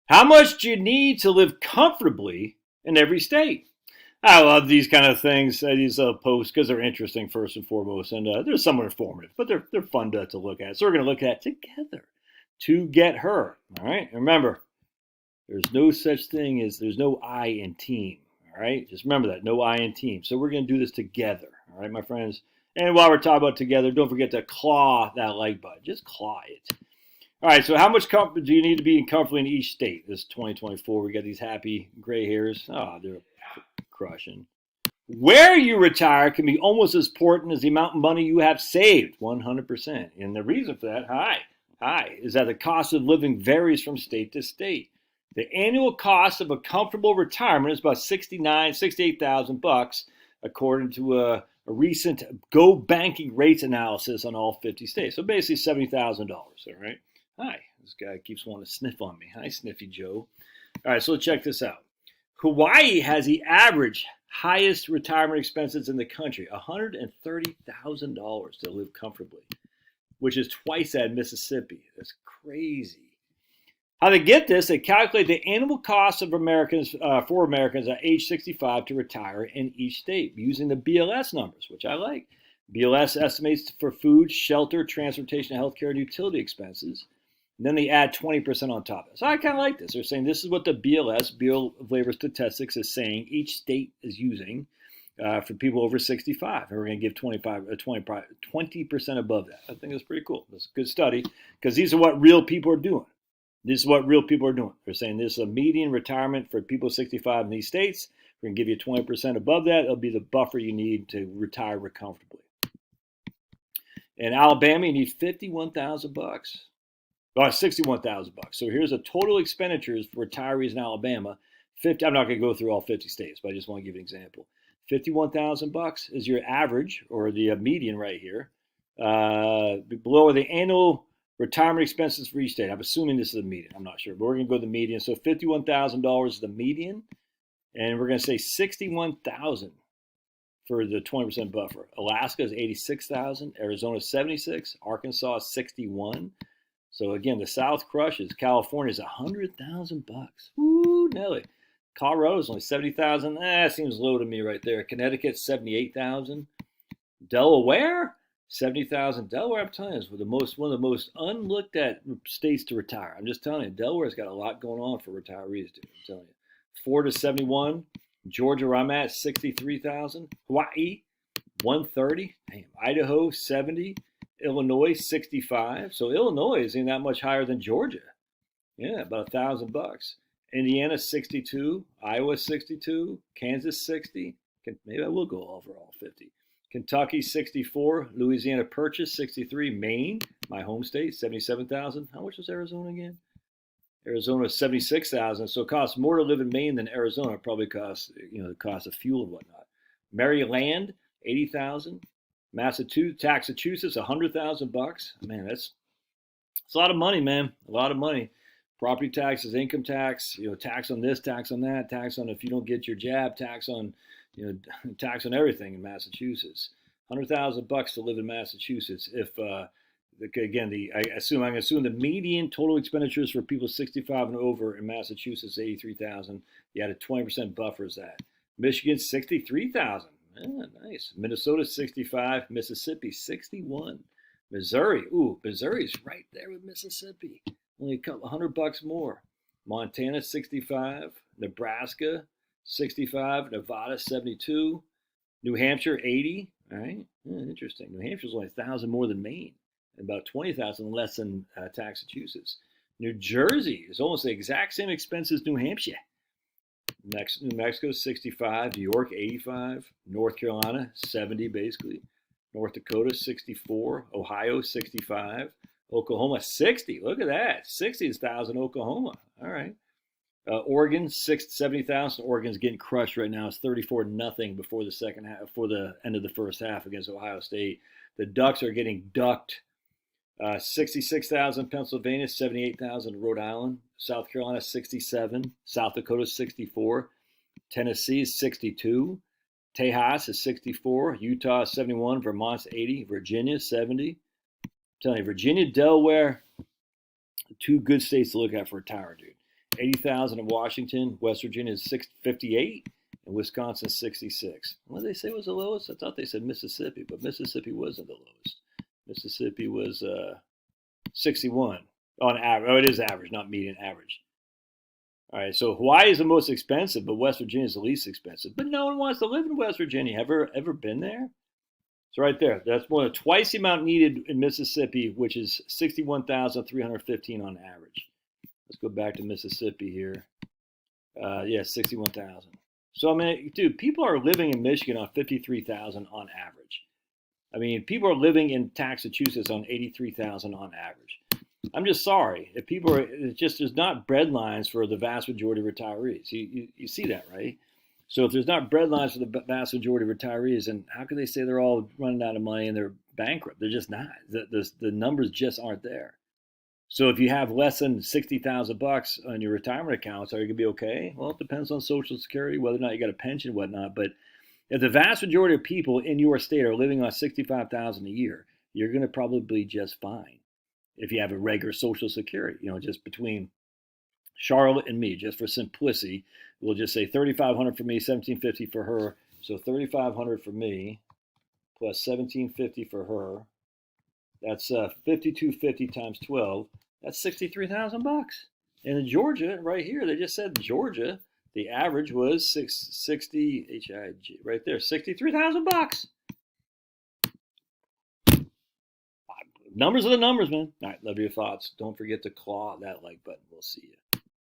How much do you need to live comfortably in every state? I love these kind of things, these posts, because they're interesting first and foremost, and they're somewhat informative, but they're fun to look at. So we're going to look at together to get her. All right. And remember, there's no such thing as there's no I in team. All right. Just remember that no I in team. So we're going to do this together. All right, my friends. And while we're talking about together, don't forget to claw that like button. Just claw it. All right, so how much comfort do you need to be in comfortably in each state? This is 2024. We got these happy gray hairs. Oh, they're crushing. Where you retire can be almost as important as the amount of money you have saved, 100%. And the reason for that, is that the cost of living varies from state to state. The annual cost of a comfortable retirement is about $68,000, according to a recent Go Banking Rates analysis on all 50 states. So basically $70,000. All right. Hi, this guy keeps wanting to sniff on me. Hi, Sniffy Joe. All right, so let's check this out. Hawaii has the average highest retirement expenses in the country, $130,000 to live comfortably, which is twice that in Mississippi. That's crazy. How they get this? They calculate the annual cost of Americans for Americans at age 65 to retire in each state using the BLS numbers, which I like. BLS estimates for food, shelter, transportation, healthcare, and utility expenses. And then they add 20% on top of it. So I kind of like this. They're saying this is what the BLS, Bureau of Labor Statistics, is saying each state is using for people over 65. And we're going to give 20% above that. I think that's pretty cool. That's a good study because these are what real people are doing. This is what real people are doing. They're saying this is a median retirement for people 65 in these states. We're going to give you 20% above that. It'll be the buffer you need to retire comfortably. In Alabama, you need $51,000. Oh, $61,000. So here's the total expenditures for retirees in Alabama. I'm not going to go through all 50 states, but I just want to give an example. $51,000 is your average or the median right here. Below are the annual retirement expenses for each state. I'm assuming this is the median. I'm not sure, but we're going to go to the median. So $51,000 is the median, and we're going to say $61,000 for the 20% buffer. Alaska is $86,000, Arizona is $76,000, Arkansas is $61,000. So again, the South crushes. California is $100,000. Woo, Nelly. Colorado is only $70,000. Seems low to me right there. Connecticut $78,000. Delaware $70,000. Delaware, I'm telling you, is one of the most unlooked at states to retire. I'm just telling you, Delaware's got a lot going on for retirees, dude. I'm telling you. Florida $71,000. Georgia, where I'm at, $63,000. Hawaii $130,000. Damn. Idaho $70,000. Illinois $65,000. So Illinois isn't that much higher than Georgia. Yeah, about $1,000. Indiana $62,000. Iowa $62,000. Kansas $60,000. Maybe I will go over all 50. Kentucky $64,000. Louisiana Purchase $63,000. Maine, my home state, $77,000. How much was Arizona again? Arizona $76,000. So it costs more to live in Maine than Arizona. It probably costs the cost of fuel and whatnot. Maryland $80,000. Massachusetts, $100,000. Man, that's a lot of money, man. A lot of money. Property taxes, income tax, tax on this, tax on that, tax on if you don't get your jab, tax on, tax on everything in Massachusetts. $100,000 to live in Massachusetts. If again, I'm going to assume the median total expenditures for people 65 and over in Massachusetts $83,000. You add a 20% buffer is that. Michigan $63,000. Yeah, nice. Minnesota 65, Mississippi 61, Missouri. Missouri's right there with Mississippi. Only a couple $100 more. Montana 65, Nebraska 65, Nevada 72, New Hampshire 80. All right, interesting. New Hampshire's only 1,000 more than Maine, and about 20,000 less than Massachusetts. New Jersey is almost the exact same expense as New Hampshire. New Mexico 65, New York 85, North Carolina 70 basically, North Dakota 64, Ohio 65, Oklahoma 60. Look at that, 60,000 Oklahoma. All right, Oregon 70,000. Oregon's getting crushed right now. It's 34-0 before the second half, before the end of the first half against Ohio State. The Ducks are getting ducked. 66,000 Pennsylvania, 78,000 Rhode Island, South Carolina 67, South Dakota 64, Tennessee is 62, Tejas is 64, Utah is 71, Vermont's 80, Virginia 70. I'm telling you, Virginia, Delaware, two good states to look at for retirement, dude. 80,000 in Washington. West Virginia is 658, and Wisconsin 66. What did they say was the lowest? I thought they said Mississippi, but Mississippi wasn't the lowest. Mississippi was 61 on average. Oh, it is average, not median, average. All right, so Hawaii is the most expensive, but West Virginia is the least expensive. But no one wants to live in West Virginia. Ever been there? It's right there. That's more than twice the amount needed in Mississippi, which is 61,315 on average. Let's go back to Mississippi here. Yeah, 61,000. So I mean, dude, people are living in Michigan on 53,000 on average. I mean, people are living in Massachusetts on 83,000 on average. I'm just sorry if people are. It's just there's not bread lines for the vast majority of retirees. You see that, right? So if there's not bread lines for the vast majority of retirees, then how can they say they're all running out of money and they're bankrupt? They're just not. The numbers just aren't there. So if you have less than $60,000 on your retirement accounts, are you gonna be okay? Well, it depends on Social Security, whether or not you got a pension and whatnot. But if the vast majority of people in your state are living on $65,000 a year, you're gonna probably be just fine. If you have a regular Social Security, just between Charlotte and me, just for simplicity, we'll just say $3,500 for me, $1,750 for her. So $3,500 for me plus $1,750 for her. That's $5,250 times 12. That's $63,000. And in Georgia, right here, they just said Georgia, the average was 60 HIG right there, $63,000. Numbers are the numbers, man. All right, love your thoughts. Don't forget to claw that like button. We'll see you.